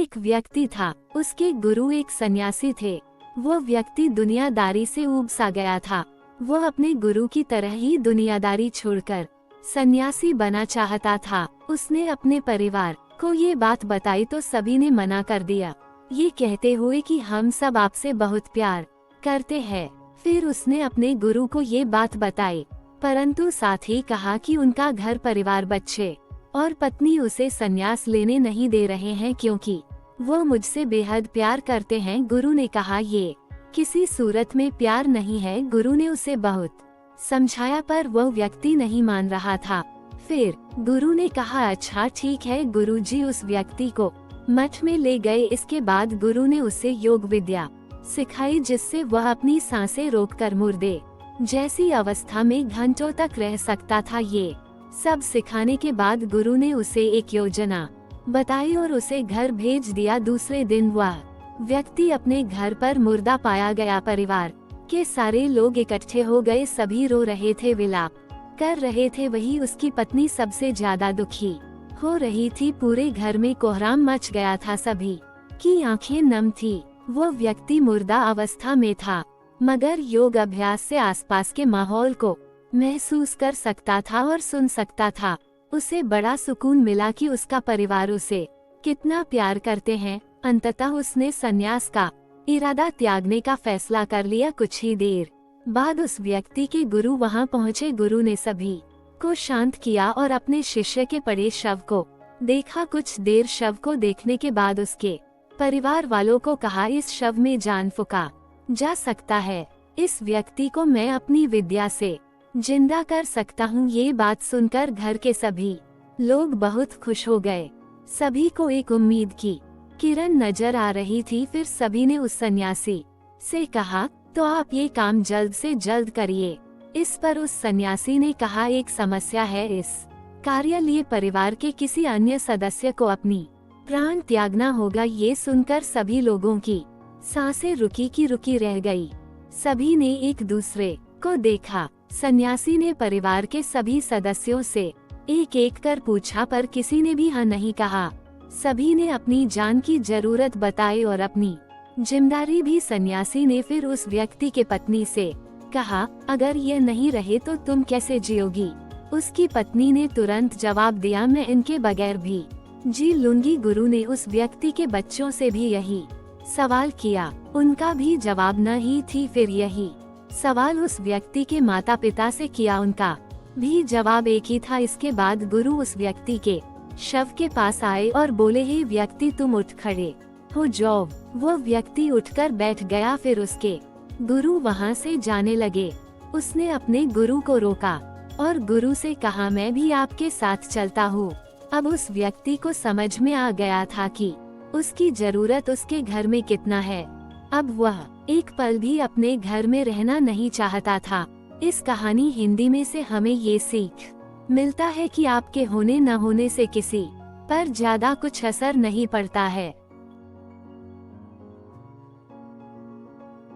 एक व्यक्ति था, उसके गुरु एक सन्यासी थे। वो व्यक्ति दुनियादारी से ऊब सा गया था। वो अपने गुरु की तरह ही दुनियादारी छोड़कर सन्यासी बना चाहता था। उसने अपने परिवार को ये बात बताई तो सभी ने मना कर दिया, ये कहते हुए कि हम सब आपसे बहुत प्यार करते हैं। फिर उसने अपने गुरु को ये बात बताई, परंतु साथ ही कहा कि उनका घर परिवार, बच्चे और पत्नी उसे संन्यास लेने नहीं दे रहे हैं क्योंकि वो मुझसे बेहद प्यार करते हैं। गुरु ने कहा ये किसी सूरत में प्यार नहीं है। गुरु ने उसे बहुत समझाया पर वो व्यक्ति नहीं मान रहा था। फिर गुरु ने कहा अच्छा ठीक है। गुरुजी उस व्यक्ति को मठ में ले गए। इसके बाद गुरु ने उसे योग विद्या सिखाई जिससे वह अपनी सांसें रोककर मुर्दे जैसी अवस्था में घंटों तक रह सकता था। ये सब सिखाने के बाद गुरु ने उसे एक योजना बताई और उसे घर भेज दिया। दूसरे दिन वह व्यक्ति अपने घर पर मुर्दा पाया गया। परिवार के सारे लोग इकट्ठे हो गए, सभी रो रहे थे, विलाप कर रहे थे। वही उसकी पत्नी सबसे ज्यादा दुखी हो रही थी। पूरे घर में कोहराम मच गया था, सभी की आंखें नम थी। वो व्यक्ति मुर्दा अवस्था में था, मगर योग अभ्यास से आसपास के माहौल को महसूस कर सकता था और सुन सकता था। उसे बड़ा सुकून मिला कि उसका परिवार उसे कितना प्यार करते हैं। अंततः उसने संन्यास का इरादा त्यागने का फैसला कर लिया। कुछ ही देर बाद उस व्यक्ति के गुरु वहां पहुंचे। गुरु ने सभी को शांत किया और अपने शिष्य के पड़े शव को देखा। कुछ देर शव को देखने के बाद उसके परिवार वालों को कहा इस शव में जान फूंका जा सकता है, इस व्यक्ति को मैं अपनी विद्या से जिंदा कर सकता हूँ। ये बात सुनकर घर के सभी लोग बहुत खुश हो गए। सभी को एक उम्मीद की किरण नजर आ रही थी। फिर सभी ने उस सन्यासी से कहा तो आप ये काम जल्द से जल्द करिए। इस पर उस सन्यासी ने कहा एक समस्या है, इस कार्य लिए परिवार के किसी अन्य सदस्य को अपनी प्राण त्यागना होगा। ये सुनकर सभी लोगों की सांसें रुकी की रुकी रह गई। सभी ने एक दूसरे को देखा। सन्यासी ने परिवार के सभी सदस्यों से एक एक कर पूछा पर किसी ने भी हाँ नहीं कहा। सभी ने अपनी जान की जरूरत बताई और अपनी जिम्मेदारी भी। सन्यासी ने फिर उस व्यक्ति के पत्नी से कहा अगर ये नहीं रहे तो तुम कैसे जियोगी। उसकी पत्नी ने तुरंत जवाब दिया मैं इनके बगैर भी जी लूंगी। गुरु ने उस व्यक्ति के बच्चों से भी यही सवाल किया, उनका भी जवाब न ही थी। फिर यही सवाल उस व्यक्ति के माता पिता से किया, उनका भी जवाब एक ही था। इसके बाद गुरु उस व्यक्ति के शव के पास आए और बोले हे व्यक्ति तुम उठ खड़े हो जाओ। वो व्यक्ति उठकर बैठ गया। फिर उसके गुरु वहां से जाने लगे। उसने अपने गुरु को रोका और गुरु से कहा मैं भी आपके साथ चलता हूँ। अब उस व्यक्ति को समझ में आ गया था कि उसकी जरूरत उसके घर में कितना है। अब वह एक पल भी अपने घर में रहना नहीं चाहता था। इस कहानी हिंदी में से हमें ये सीख मिलता है कि आपके होने न होने से किसी पर ज्यादा कुछ असर नहीं पड़ता है।